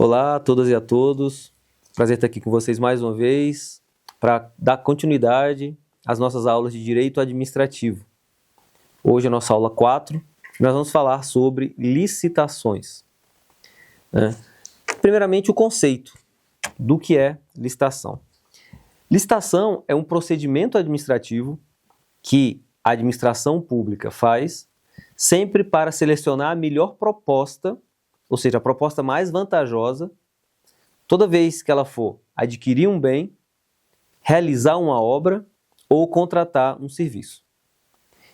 Olá a todas e a todos, prazer estar aqui com vocês mais uma vez para dar continuidade às nossas aulas de Direito Administrativo. Hoje é a nossa aula 4, nós vamos falar sobre licitações. Primeiramente o conceito do que é licitação. Licitação é um procedimento administrativo que a administração pública faz sempre para selecionar a melhor proposta, ou seja, a proposta mais vantajosa, toda vez que ela for adquirir um bem, realizar uma obra ou contratar um serviço.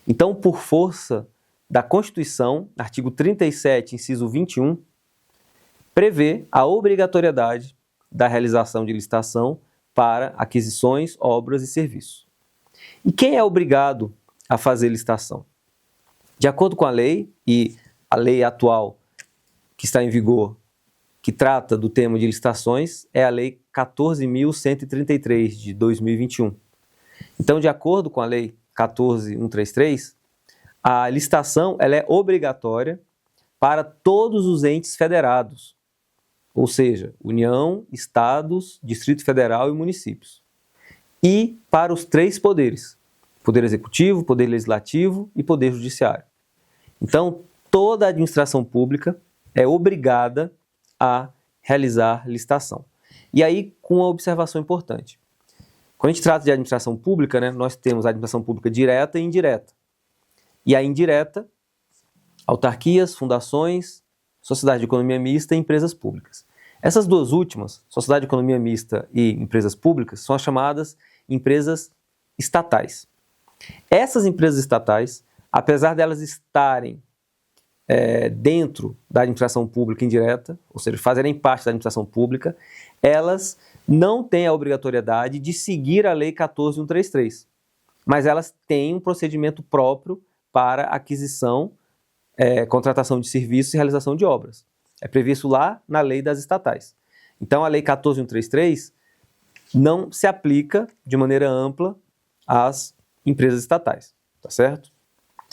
Então, por força da Constituição, artigo 37, inciso 21, prevê a obrigatoriedade da realização de licitação para aquisições, obras e serviços. E quem é obrigado a fazer licitação? De acordo com a lei, e a lei atual que está em vigor, que trata do tema de licitações, é a Lei 14.133, de 2021. Então, de acordo com a Lei 14.133, a licitação ela é obrigatória para todos os entes federados, ou seja, União, Estados, Distrito Federal e municípios. E para os 3 poderes, Poder Executivo, Poder Legislativo e Poder Judiciário. Então, toda a administração pública é obrigada a realizar licitação. E aí, com uma observação importante. Quando a gente trata de administração pública, nós temos a administração pública direta e indireta. E a indireta, autarquias, fundações, sociedade de economia mista e empresas públicas. Essas duas últimas, sociedade de economia mista e empresas públicas, são as chamadas empresas estatais. Essas empresas estatais, apesar delas estarem dentro da administração pública indireta, ou seja, fazerem parte da administração pública, elas não têm a obrigatoriedade de seguir a Lei 14.133, mas elas têm um procedimento próprio para aquisição, contratação de serviços e realização de obras. É previsto lá na Lei das Estatais. Então, a Lei 14.133 não se aplica de maneira ampla às empresas estatais, tá certo?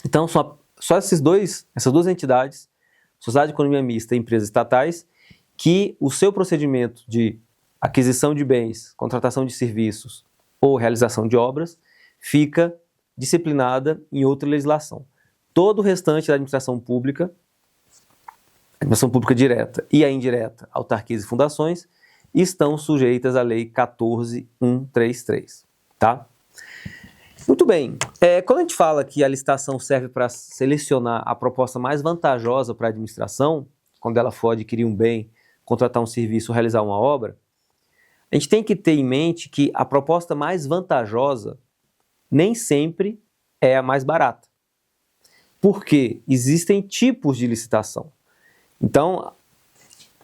Então, só essas duas entidades, Sociedade de Economia Mista e empresas estatais, que o seu procedimento de aquisição de bens, contratação de serviços ou realização de obras fica disciplinada em outra legislação. Todo o restante da administração pública direta e a indireta, autarquias e fundações, estão sujeitas à Lei 14.133, tá? Muito bem, quando a gente fala que a licitação serve para selecionar a proposta mais vantajosa para a administração, quando ela for adquirir um bem, contratar um serviço ou realizar uma obra, a gente tem que ter em mente que a proposta mais vantajosa nem sempre é a mais barata. Porque existem tipos de licitação. Então,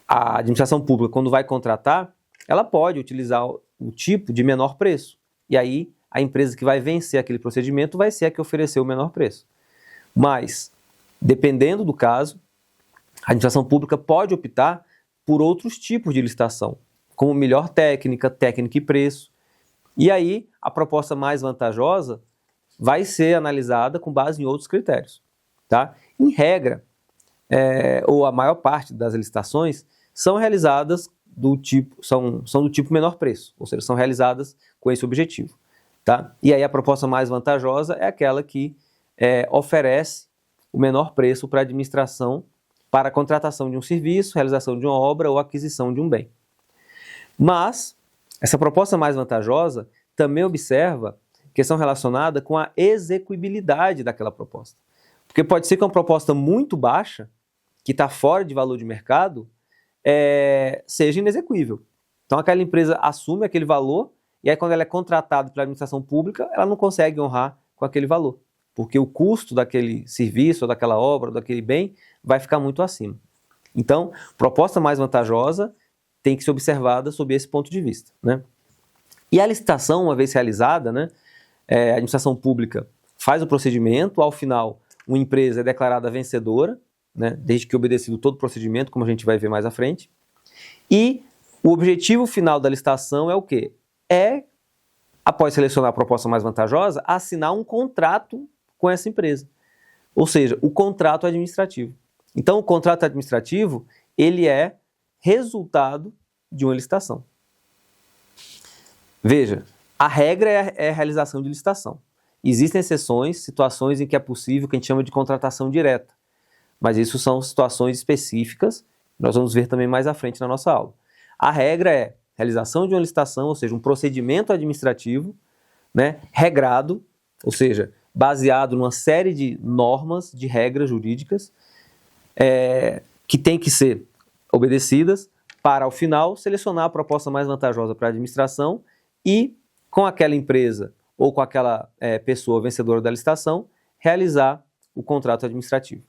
a administração pública, quando vai contratar, ela pode utilizar o tipo de menor preço. E aí, a empresa que vai vencer aquele procedimento vai ser a que ofereceu o menor preço. Mas, dependendo do caso, a administração pública pode optar por outros tipos de licitação, como melhor técnica e preço. E aí, a proposta mais vantajosa vai ser analisada com base em outros critérios. Tá? Em regra, ou a maior parte das licitações, são realizadas são do tipo menor preço, ou seja, são realizadas com esse objetivo. Tá? E aí a proposta mais vantajosa é aquela que oferece o menor preço para a administração para a contratação de um serviço, realização de uma obra ou aquisição de um bem. Mas essa proposta mais vantajosa também observa questão relacionada com a execuibilidade daquela proposta. Porque pode ser que uma proposta muito baixa, que está fora de valor de mercado, seja inexequível. Então aquela empresa assume aquele valor e aí quando ela é contratada pela administração pública, ela não consegue honrar com aquele valor, porque o custo daquele serviço, ou daquela obra, ou daquele bem, vai ficar muito acima. Então, proposta mais vantajosa tem que ser observada sob esse ponto de vista, né? E a licitação, uma vez realizada, a administração pública faz o procedimento, ao final, uma empresa é declarada vencedora, desde que obedecido todo o procedimento, como a gente vai ver mais à frente. E o objetivo final da licitação é o quê? Após selecionar a proposta mais vantajosa, assinar um contrato com essa empresa. Ou seja, o contrato administrativo. Então, o contrato administrativo, ele é resultado de uma licitação. Veja, a regra é a realização de licitação. Existem exceções, situações em que é possível o que a gente chama de contratação direta, mas isso são situações específicas, nós vamos ver também mais à frente na nossa aula. A regra é realização de uma licitação, ou seja, um procedimento administrativo, né, regrado, ou seja, baseado numa série de normas, de regras jurídicas, que têm que ser obedecidas para, ao final, selecionar a proposta mais vantajosa para a administração e, com aquela empresa ou com aquela pessoa vencedora da licitação, realizar o contrato administrativo.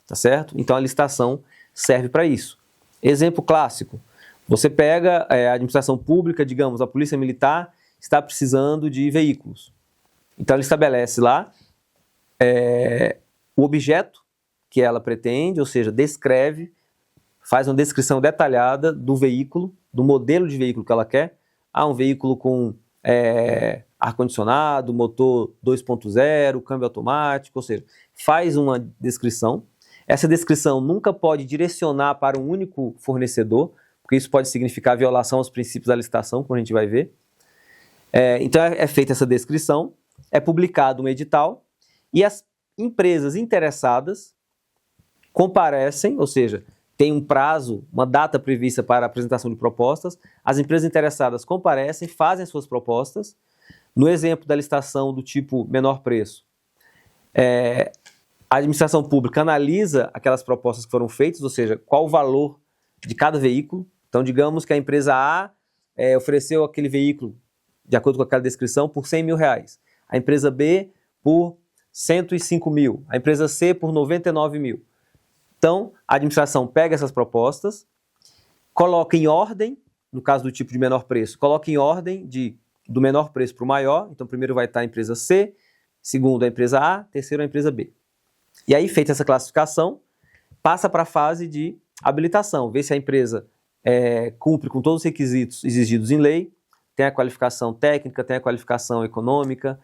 Tá certo? Então, a licitação serve para isso. Exemplo clássico. Você pega a administração pública, digamos, a Polícia Militar está precisando de veículos. Então, ela estabelece lá o objeto que ela pretende, ou seja, descreve, faz uma descrição detalhada do veículo, do modelo de veículo que ela quer. Um veículo com ar-condicionado, motor 2.0, câmbio automático, ou seja, faz uma descrição. Essa descrição nunca pode direcionar para um único fornecedor, porque isso pode significar violação aos princípios da licitação, como a gente vai ver. Então é feita essa descrição, é publicado um edital e as empresas interessadas comparecem, ou seja, tem um prazo, uma data prevista para a apresentação de propostas, as empresas interessadas comparecem, fazem suas propostas. No exemplo da licitação do tipo menor preço, a administração pública analisa aquelas propostas que foram feitas, ou seja, qual o valor de cada veículo. Então, digamos que a empresa A ofereceu aquele veículo, de acordo com aquela descrição, por R$100 mil. A empresa B por 105 mil. A empresa C por 99 mil. Então, a administração pega essas propostas, coloca em ordem, no caso do tipo de menor preço, coloca em ordem do menor preço para o maior. Então, primeiro vai estar a empresa C, segundo a empresa A, terceiro a empresa B. E aí, feita essa classificação, passa para a fase de habilitação, ver se a empresa cumpre com todos os requisitos exigidos em lei, tem a qualificação técnica, tem a qualificação econômica,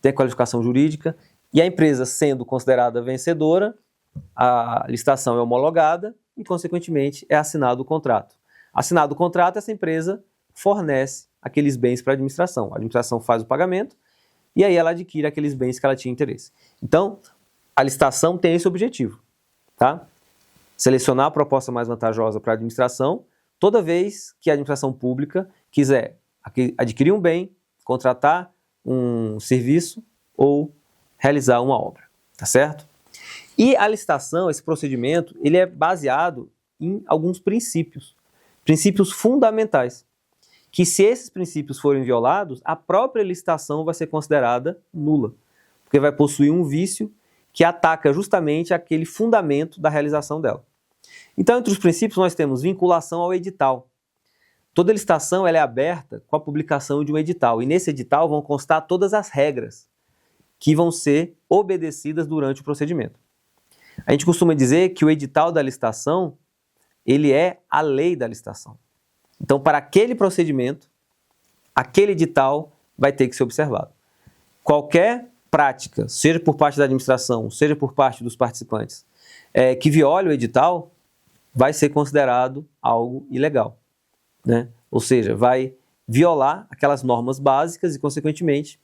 tem a qualificação jurídica, e a empresa sendo considerada vencedora, a licitação é homologada e, consequentemente, é assinado o contrato. Assinado o contrato, essa empresa fornece aqueles bens para a administração faz o pagamento e aí ela adquire aqueles bens que ela tinha interesse. Então, a licitação tem esse objetivo, tá? Selecionar a proposta mais vantajosa para a administração toda vez que a administração pública quiser adquirir um bem, contratar um serviço ou realizar uma obra, tá certo? E a licitação, esse procedimento, ele é baseado em alguns princípios fundamentais, que se esses princípios forem violados, a própria licitação vai ser considerada nula, porque vai possuir um vício que ataca justamente aquele fundamento da realização dela. Então, entre os princípios, nós temos vinculação ao edital. Toda licitação ela é aberta com a publicação de um edital, e nesse edital vão constar todas as regras que vão ser obedecidas durante o procedimento. A gente costuma dizer que o edital da licitação, ele é a lei da licitação. Então, para aquele procedimento, aquele edital vai ter que ser observado. Qualquer prática, seja por parte da administração, seja por parte dos participantes, que viole o edital, vai ser considerado algo ilegal, né? Ou seja, vai violar aquelas normas básicas e, consequentemente,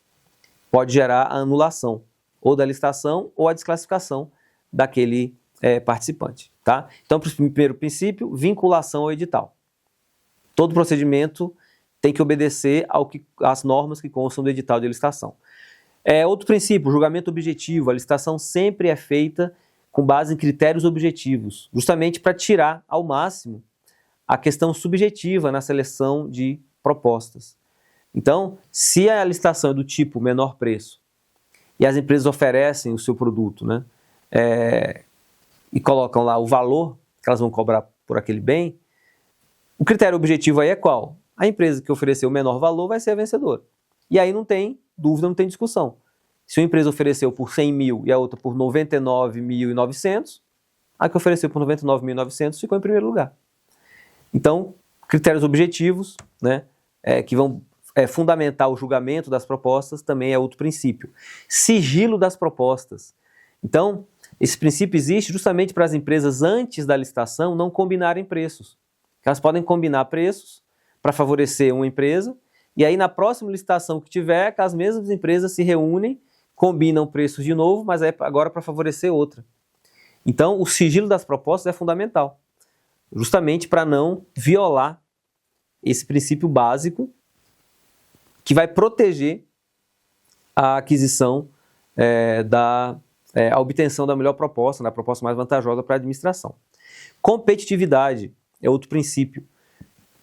pode gerar a anulação ou da licitação ou a desclassificação daquele participante, tá? Então, primeiro princípio, vinculação ao edital. Todo procedimento tem que obedecer às normas que constam do edital de licitação. Outro princípio, julgamento objetivo. A licitação sempre é feita com base em critérios objetivos, justamente para tirar ao máximo a questão subjetiva na seleção de propostas. Então, se a licitação é do tipo menor preço e as empresas oferecem o seu produto, né, e colocam lá o valor que elas vão cobrar por aquele bem, o critério objetivo aí é qual? A empresa que ofereceu o menor valor vai ser a vencedora. E aí não tem dúvida, não tem discussão. Se uma empresa ofereceu por 100 mil e a outra por 99.900, a que ofereceu por 99.900 ficou em primeiro lugar. Então, critérios objetivos, né, que vão fundamentar o julgamento das propostas, também é outro princípio. Sigilo das propostas. Então, esse princípio existe justamente para as empresas, antes da licitação, não combinarem preços. que elas podem combinar preços para favorecer uma empresa, e aí na próxima licitação que tiver, aquelas mesmas empresas se reúnem, combinam preços de novo, mas é agora para favorecer outra. Então, o sigilo das propostas é fundamental, justamente para não violar esse princípio básico que vai proteger a aquisição, a obtenção da melhor proposta, da proposta mais vantajosa para a administração. Competitividade é outro princípio.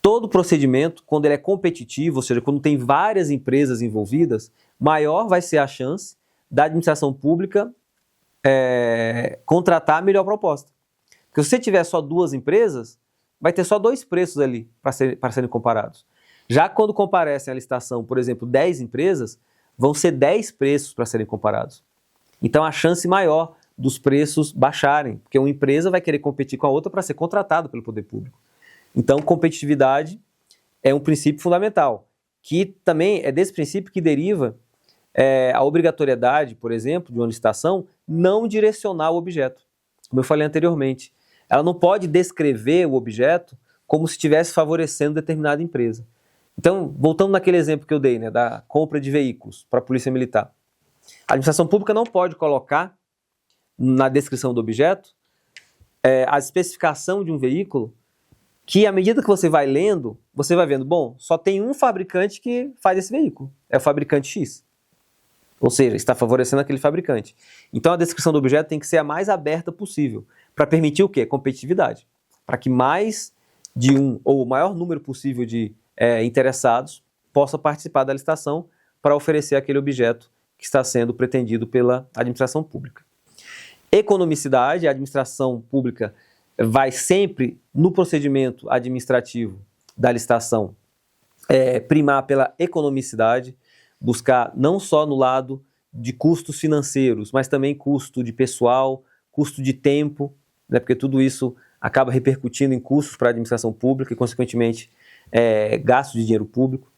Todo procedimento, quando ele é competitivo, ou seja, quando tem várias empresas envolvidas, maior vai ser a chance da administração pública contratar a melhor proposta. Porque se você tiver só 2 empresas, vai ter só 2 preços ali para serem comparados. Já quando comparecem à licitação, por exemplo, 10 empresas, vão ser 10 preços para serem comparados. Então a chance maior dos preços baixarem, porque uma empresa vai querer competir com a outra para ser contratada pelo poder público. Então, competitividade é um princípio fundamental, que também é desse princípio que deriva a obrigatoriedade, por exemplo, de uma licitação, não direcionar o objeto. Como eu falei anteriormente, ela não pode descrever o objeto como se estivesse favorecendo determinada empresa. Então, voltando naquele exemplo que eu dei, né, da compra de veículos para a Polícia Militar. A administração pública não pode colocar na descrição do objeto a especificação de um veículo que, à medida que você vai lendo, você vai vendo, bom, só tem um fabricante que faz esse veículo, é o fabricante X. Ou seja, está favorecendo aquele fabricante. Então a descrição do objeto tem que ser a mais aberta possível, para permitir o quê? Competitividade. Para que mais de um, ou o maior número possível de interessados possa participar da licitação para oferecer aquele objeto que está sendo pretendido pela administração pública. Economicidade, a administração pública vai sempre, no procedimento administrativo da licitação, primar pela economicidade, buscar não só no lado de custos financeiros, mas também custo de pessoal, custo de tempo, né, porque tudo isso acaba repercutindo em custos para a administração pública e, consequentemente, gasto de dinheiro público.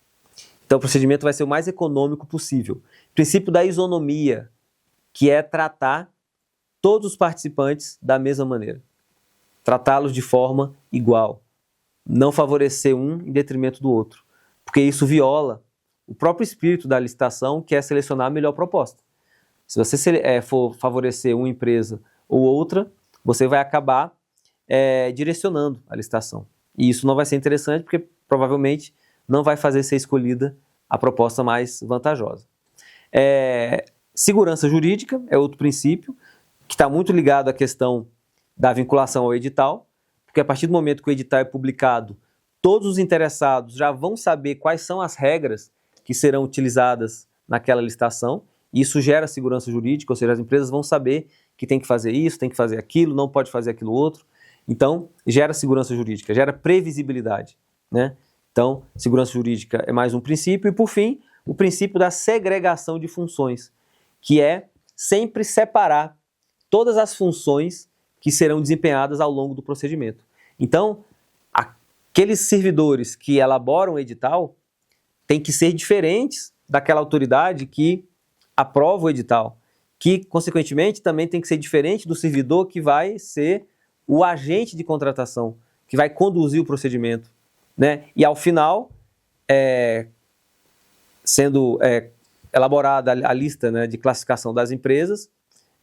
Então, o procedimento vai ser o mais econômico possível. Princípio da isonomia, que é tratar todos os participantes da mesma maneira. Tratá-los de forma igual. Não favorecer um em detrimento do outro. Porque isso viola o próprio espírito da licitação, que é selecionar a melhor proposta. Se você for favorecer uma empresa ou outra, você vai acabar direcionando a licitação. E isso não vai ser interessante, porque provavelmente não vai fazer ser escolhida a proposta mais vantajosa. Segurança jurídica é outro princípio, que está muito ligado à questão da vinculação ao edital, porque a partir do momento que o edital é publicado, todos os interessados já vão saber quais são as regras que serão utilizadas naquela licitação, e isso gera segurança jurídica, ou seja, as empresas vão saber que tem que fazer isso, tem que fazer aquilo, não pode fazer aquilo outro. Então, gera segurança jurídica, gera previsibilidade, né? Então, segurança jurídica é mais um princípio. E, por fim, o princípio da segregação de funções, que é sempre separar todas as funções que serão desempenhadas ao longo do procedimento. Então, aqueles servidores que elaboram o edital têm que ser diferentes daquela autoridade que aprova o edital, que, consequentemente, também tem que ser diferente do servidor que vai ser o agente de contratação, que vai conduzir o procedimento, né? E, ao final, sendo elaborada a lista, né, de classificação das empresas,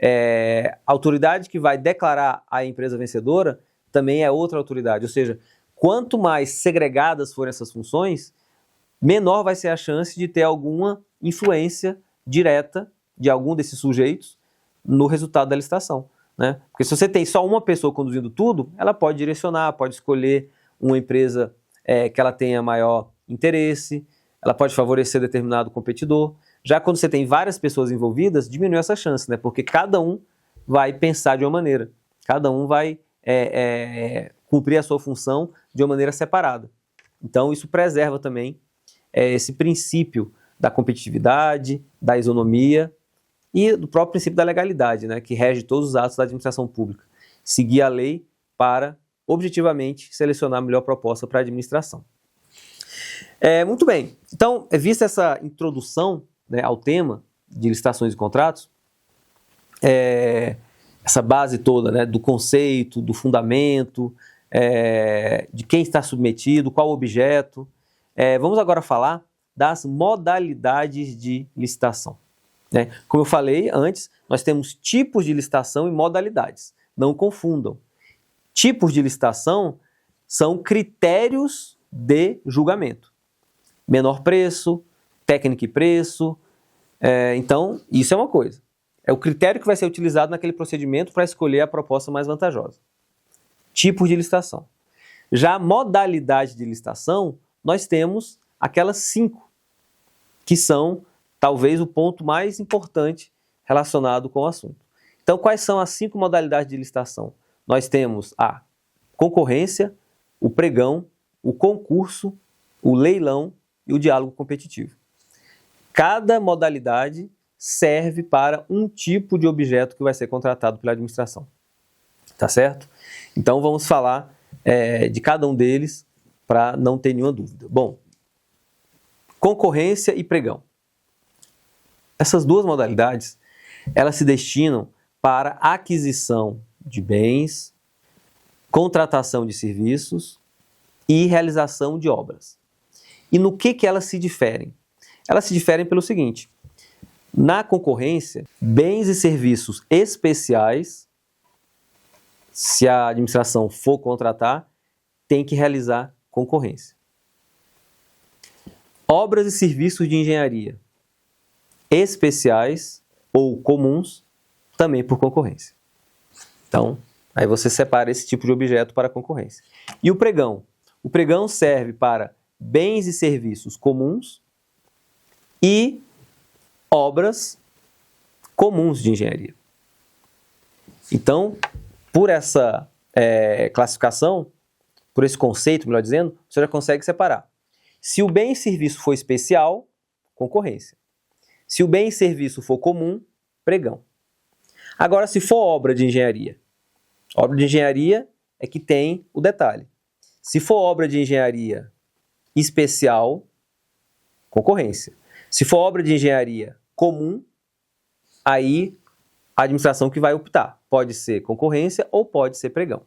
a autoridade que vai declarar a empresa vencedora também é outra autoridade. Ou seja, quanto mais segregadas forem essas funções, menor vai ser a chance de ter alguma influência direta de algum desses sujeitos no resultado da licitação, né? Porque se você tem só uma pessoa conduzindo tudo, ela pode direcionar, pode escolher uma empresa que ela tenha maior interesse, ela pode favorecer determinado competidor. Já quando você tem várias pessoas envolvidas, diminui essa chance, né? Porque cada um vai pensar de uma maneira, cada um vai cumprir a sua função de uma maneira separada. Então isso preserva também esse princípio da competitividade, da isonomia e do próprio princípio da legalidade, né? Que rege todos os atos da administração pública. Seguir a lei para, objetivamente, selecionar a melhor proposta para a administração. Muito bem. Então, vista essa introdução, né, ao tema de licitações e contratos, essa base toda, né, do conceito, do fundamento, de quem está submetido, qual objeto. Vamos agora falar das modalidades de licitação. Né? Como eu falei antes, nós temos tipos de licitação e modalidades. Não confundam. Tipos de licitação são critérios de julgamento. Menor preço, técnica e preço. Então, isso é uma coisa. É o critério que vai ser utilizado naquele procedimento para escolher a proposta mais vantajosa. Tipos de licitação. Já a modalidade de licitação, nós temos aquelas 5, que são talvez o ponto mais importante relacionado com o assunto. Então, quais são as 5 modalidades de licitação? Nós temos a concorrência, o pregão, o concurso, o leilão e o diálogo competitivo. Cada modalidade serve para um tipo de objeto que vai ser contratado pela administração. Tá certo? Então, vamos falar de cada um deles para não ter nenhuma dúvida. Bom, concorrência e pregão. Essas duas modalidades, elas se destinam para aquisição de bens, contratação de serviços e realização de obras. E no que elas se diferem? Elas se diferem pelo seguinte: na concorrência, bens e serviços especiais, se a administração for contratar, tem que realizar concorrência. Obras e serviços de engenharia especiais ou comuns, também por concorrência. Então, aí você separa esse tipo de objeto para concorrência. E o pregão? O pregão serve para bens e serviços comuns e obras comuns de engenharia. Então, por essa classificação, por esse conceito, melhor dizendo, você já consegue separar. Se o bem e serviço for especial, concorrência. Se o bem e serviço for comum, pregão. Agora, se for obra de engenharia é que tem o detalhe. Se for obra de engenharia especial, concorrência. Se for obra de engenharia comum, aí a administração que vai optar. Pode ser concorrência ou pode ser pregão.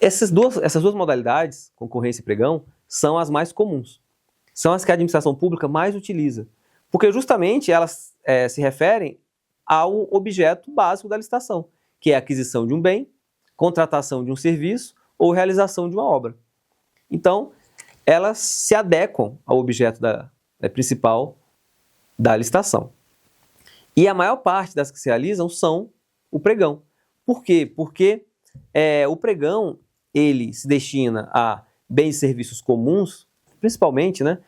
Essas duas modalidades, concorrência e pregão, são as mais comuns. São as que a administração pública mais utiliza. Porque justamente elas se referem ao objeto básico da licitação, que é a aquisição de um bem, contratação de um serviço ou realização de uma obra. Então, elas se adequam ao objeto principal da licitação. E a maior parte das que se realizam são o pregão. Por quê? Porque o pregão, ele se destina a bens e serviços comuns, principalmente, né?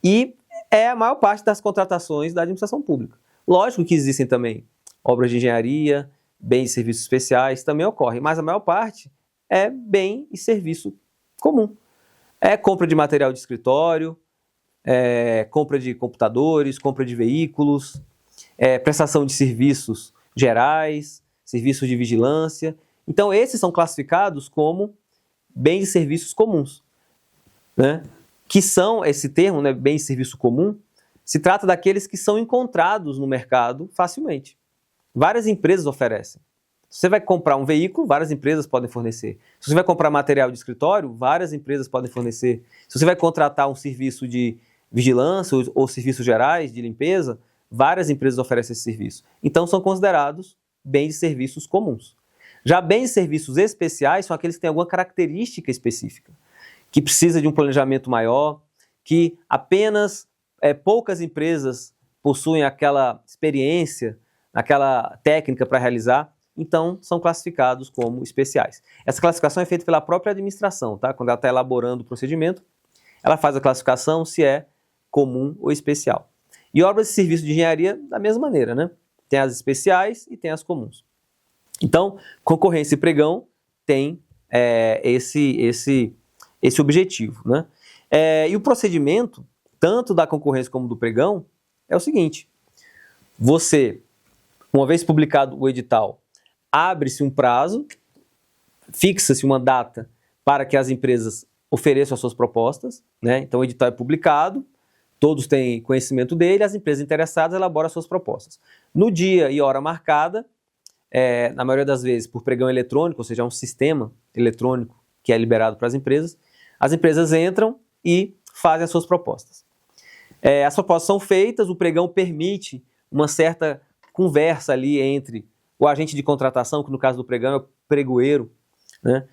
E é a maior parte das contratações da administração pública. Lógico que existem também obras de engenharia, bens e serviços especiais, também ocorrem, mas a maior parte é bem e serviço comum. É compra de material de escritório, compra de computadores, compra de veículos, prestação de serviços gerais, serviços de vigilância. Então, esses são classificados como bens e serviços comuns, né? Que são, esse termo, né, bem e serviço comum, se trata daqueles que são encontrados no mercado facilmente. Várias empresas oferecem. Se você vai comprar um veículo, várias empresas podem fornecer. Se você vai comprar material de escritório, várias empresas podem fornecer. Se você vai contratar um serviço de vigilância ou serviços gerais de limpeza, várias empresas oferecem esse serviço. Então, são considerados bens e serviços comuns. Já bens e serviços especiais são aqueles que têm alguma característica específica, que precisa de um planejamento maior, que apenas poucas empresas possuem aquela experiência, aquela técnica para realizar, então são classificados como especiais. Essa classificação é feita pela própria administração, tá? Quando ela está elaborando o procedimento, ela faz a classificação se é comum ou especial. E obras e serviços de engenharia, da mesma maneira, né? Tem as especiais e tem as comuns. Então, concorrência e pregão tem esse objetivo, né? E o procedimento, tanto da concorrência como do pregão, é o seguinte: você, uma vez publicado o edital, abre-se um prazo, fixa-se uma data para que as empresas ofereçam as suas propostas, né? Então o edital é publicado, todos têm conhecimento dele, as empresas interessadas elaboram as suas propostas. No dia e hora marcada, na maioria das vezes por pregão eletrônico, ou seja, um sistema eletrônico que é liberado para as empresas entram e fazem as suas propostas. As propostas são feitas, o pregão permite uma certa conversa ali entre o agente de contratação, que no caso do pregão é o pregoeiro, né,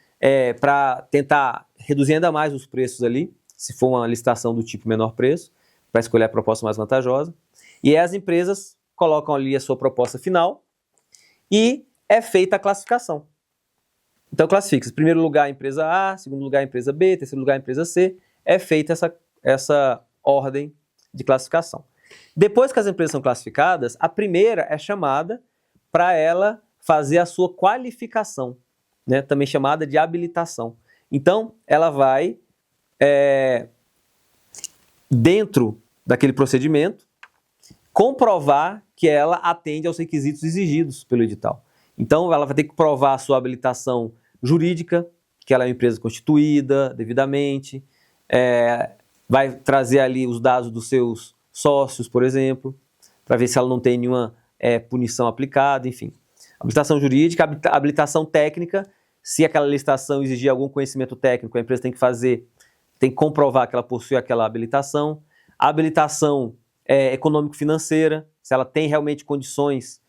para tentar reduzir ainda mais os preços ali, se for uma licitação do tipo menor preço, para escolher a proposta mais vantajosa. E as empresas colocam ali a sua proposta final e é feita a classificação. Então classifica-se, em primeiro lugar a empresa A, segundo lugar a empresa B, terceiro lugar a empresa C, é feita essa ordem de classificação. Depois que as empresas são classificadas, a primeira é chamada para ela fazer a sua qualificação, né, também chamada de habilitação. Então, ela vai, dentro daquele procedimento, comprovar que ela atende aos requisitos exigidos pelo edital. Então, ela vai ter que provar a sua habilitação jurídica, que ela é uma empresa constituída devidamente, vai trazer ali os dados dos seus sócios, por exemplo, para ver se ela não tem nenhuma punição aplicada, enfim. Habilitação jurídica, habilitação técnica, se aquela licitação exigir algum conhecimento técnico, a empresa tem que comprovar que ela possui aquela habilitação. A habilitação econômico-financeira, se ela tem realmente condições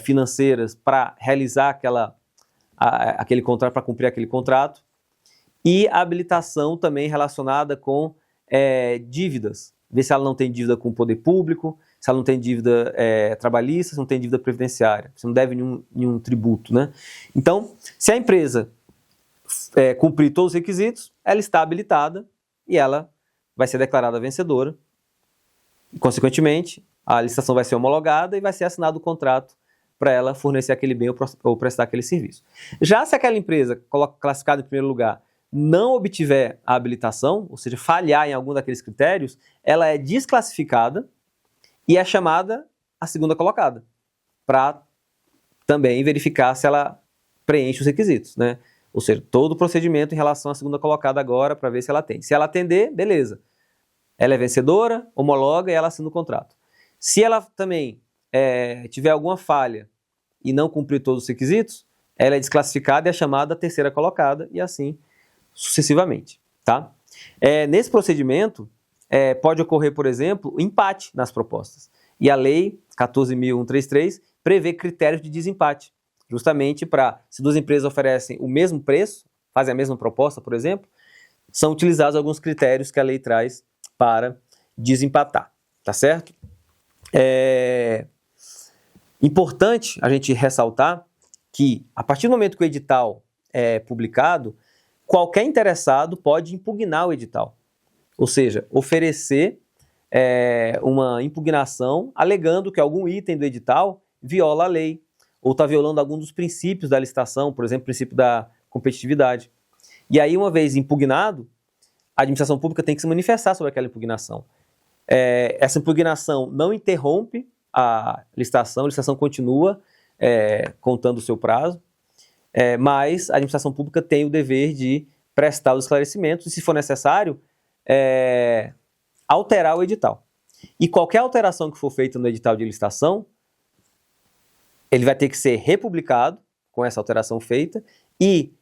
financeiras para realizar aquele contrato, para cumprir aquele contrato. E a habilitação também relacionada com dívidas, ver se ela não tem dívida com o poder público, se ela não tem dívida trabalhista, se não tem dívida previdenciária, se não deve nenhum tributo, né? Então, se a empresa cumprir todos os requisitos, ela está habilitada e ela vai ser declarada vencedora. E, consequentemente, a licitação vai ser homologada e vai ser assinado o contrato para ela fornecer aquele bem ou prestar aquele serviço. Já se aquela empresa classificada em primeiro lugar não obtiver a habilitação, ou seja, falhar em algum daqueles critérios, ela é desclassificada e é chamada a segunda colocada, para também verificar se ela preenche os requisitos, né? Ou seja, todo o procedimento em relação à segunda colocada agora, para ver se ela atende. Se ela atender, beleza. Ela é vencedora, homologa e ela assina o contrato. Se ela também tiver alguma falha e não cumprir todos os requisitos, ela é desclassificada e é chamada a terceira colocada e assim sucessivamente, tá? Nesse procedimento, pode ocorrer, por exemplo, empate nas propostas. E a lei 14.133 prevê critérios de desempate, justamente para, se duas empresas oferecem o mesmo preço, fazem a mesma proposta, por exemplo, são utilizados alguns critérios que a lei traz para desempatar, tá certo? Importante a gente ressaltar que, a partir do momento que o edital é publicado, qualquer interessado pode impugnar o edital, ou seja, oferecer uma impugnação alegando que algum item do edital viola a lei, ou está violando algum dos princípios da licitação, por exemplo, o princípio da competitividade. E aí, uma vez impugnado, a administração pública tem que se manifestar sobre aquela impugnação. Essa impugnação não interrompe a licitação continua contando o seu prazo, mas a administração pública tem o dever de prestar os esclarecimentos e, se for necessário, alterar o edital. E qualquer alteração que for feita no edital de licitação, ele vai ter que ser republicado com essa alteração feita, e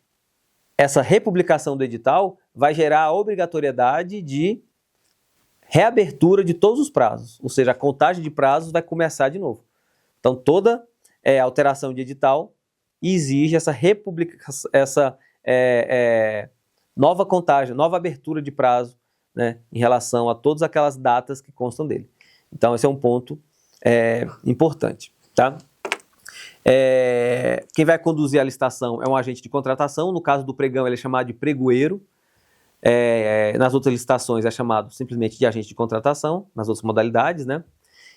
essa republicação do edital vai gerar a obrigatoriedade de reabertura de todos os prazos, ou seja, a contagem de prazos vai começar de novo. Então, toda alteração de edital exige essa nova contagem, nova abertura de prazo, né, em relação a todas aquelas datas que constam dele. Então, esse é um ponto importante, tá? Quem vai conduzir a licitação é um agente de contratação. No caso do pregão, ele é chamado de pregoeiro. Nas outras licitações é chamado simplesmente de agente de contratação, nas outras modalidades, né?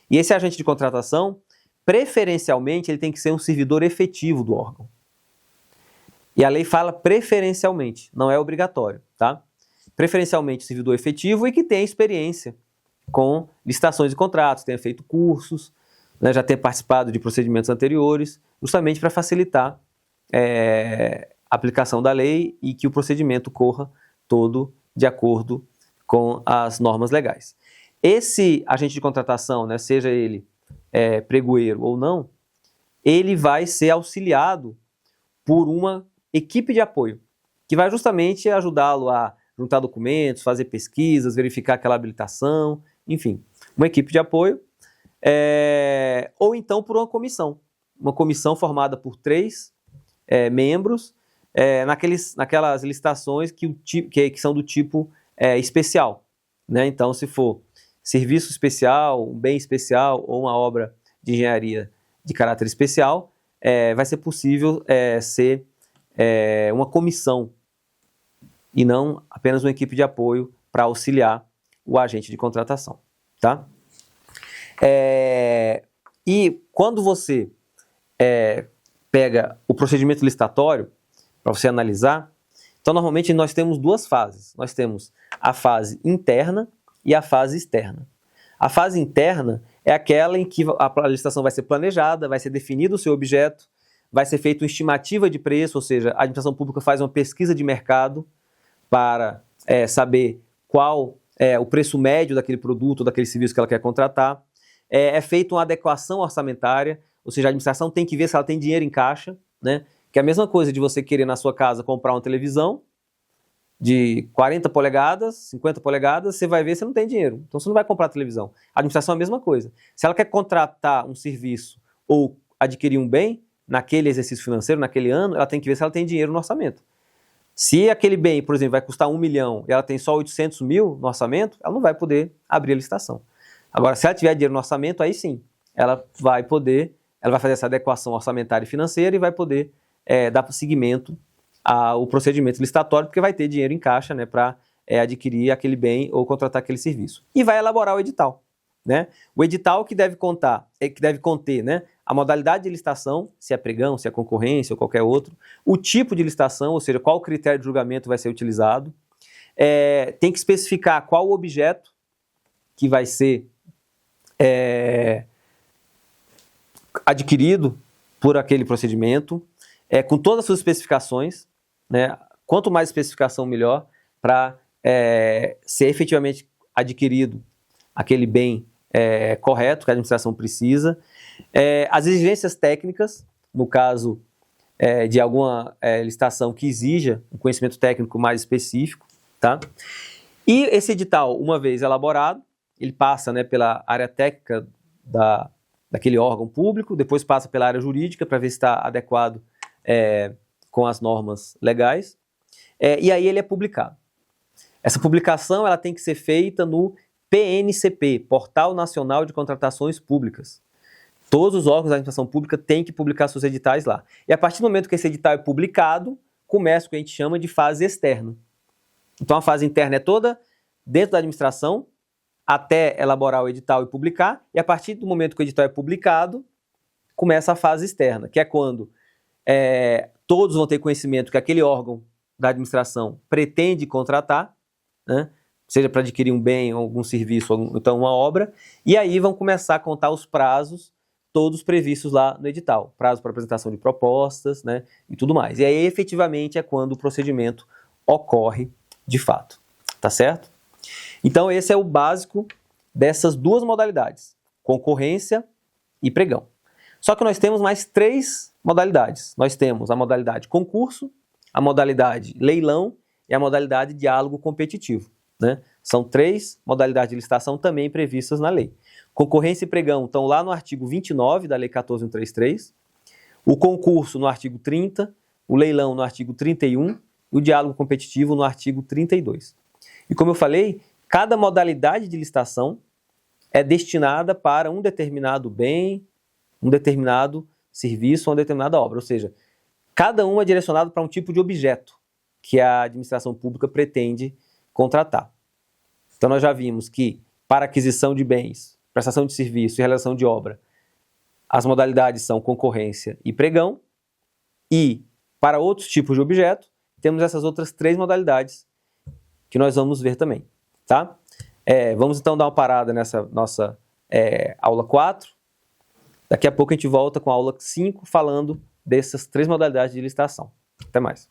E esse agente de contratação, preferencialmente, ele tem que ser um servidor efetivo do órgão. E a lei fala preferencialmente, não é obrigatório, tá? Preferencialmente servidor efetivo e que tenha experiência com licitações e contratos, tenha feito cursos, né, já tenha participado de procedimentos anteriores, justamente para facilitar a aplicação da lei e que o procedimento corra todo de acordo com as normas legais. Esse agente de contratação, né, seja ele pregoeiro ou não, ele vai ser auxiliado por uma equipe de apoio, que vai justamente ajudá-lo a juntar documentos, fazer pesquisas, verificar aquela habilitação, enfim, uma equipe de apoio, ou então por uma comissão formada por 3 membros, naquelas licitações que são do tipo especial, né? Então, se for serviço especial, um bem especial ou uma obra de engenharia de caráter especial, vai ser possível ser uma comissão e não apenas uma equipe de apoio para auxiliar o agente de contratação, tá? E quando você pega o procedimento licitatório para você analisar, então normalmente nós temos 2 fases. Nós temos a fase interna e a fase externa. A fase interna é aquela em que a licitação vai ser planejada, vai ser definido o seu objeto, vai ser feita uma estimativa de preço, ou seja, a administração pública faz uma pesquisa de mercado para saber qual é o preço médio daquele produto, daquele serviço que ela quer contratar. É feita uma adequação orçamentária, ou seja, a administração tem que ver se ela tem dinheiro em caixa, né? Que é a mesma coisa de você querer na sua casa comprar uma televisão de 40 polegadas, 50 polegadas, você vai ver se não tem dinheiro. Então você não vai comprar televisão. A administração é a mesma coisa. Se ela quer contratar um serviço ou adquirir um bem, naquele exercício financeiro, naquele ano, ela tem que ver se ela tem dinheiro no orçamento. Se aquele bem, por exemplo, vai custar 1 milhão e ela tem só 800 mil no orçamento, ela não vai poder abrir a licitação. Agora, se ela tiver dinheiro no orçamento, aí sim, ela vai fazer essa adequação orçamentária e financeira e vai poder dar seguimento ao procedimento licitatório, porque vai ter dinheiro em caixa, né, para adquirir aquele bem ou contratar aquele serviço. E vai elaborar o edital, né? O edital que deve conter, né, a modalidade de licitação, se é pregão, se é concorrência ou qualquer outro, o tipo de licitação, ou seja, qual critério de julgamento vai ser utilizado, tem que especificar qual o objeto que vai ser adquirido por aquele procedimento, com todas as suas especificações, né? Quanto mais especificação, melhor, para ser efetivamente adquirido aquele bem correto que a administração precisa. As exigências técnicas, no caso de alguma licitação que exija um conhecimento técnico mais específico, tá? E esse edital, uma vez elaborado, ele passa, né, pela área técnica daquele órgão público, depois passa pela área jurídica para ver se está adequado com as normas legais, e aí ele é publicado. Essa publicação ela tem que ser feita no PNCP, Portal Nacional de Contratações Públicas. Todos os órgãos da administração pública têm que publicar seus editais lá. E a partir do momento que esse edital é publicado, começa o que a gente chama de fase externa. Então a fase interna é toda dentro da administração, até elaborar o edital e publicar, e a partir do momento que o edital é publicado, começa a fase externa, que é quando todos vão ter conhecimento que aquele órgão da administração pretende contratar, né? Seja para adquirir um bem, algum serviço, ou então uma obra, e aí vão começar a contar os prazos, todos previstos lá no edital, prazo para apresentação de propostas, né, e tudo mais. E aí efetivamente é quando o procedimento ocorre de fato, tá certo? Então esse é o básico dessas 2 modalidades, concorrência e pregão. Só que nós temos mais 3 modalidades. Nós temos a modalidade concurso, a modalidade leilão e a modalidade diálogo competitivo, né? São 3 modalidades de licitação também previstas na lei. Concorrência e pregão estão lá no artigo 29 da Lei 14.133, o concurso no artigo 30, o leilão no artigo 31 e o diálogo competitivo no artigo 32. E como eu falei, cada modalidade de licitação é destinada para um determinado bem, um determinado serviço ou uma determinada obra, ou seja, cada uma é direcionada para um tipo de objeto que a administração pública pretende contratar. Então nós já vimos que para aquisição de bens, prestação de serviço e realização de obra, as modalidades são concorrência e pregão, e para outros tipos de objeto, temos essas outras 3 modalidades que nós vamos ver também, tá? Vamos então dar uma parada nessa nossa aula 4. Daqui a pouco a gente volta com a aula 5 falando dessas 3 modalidades de licitação. Até mais.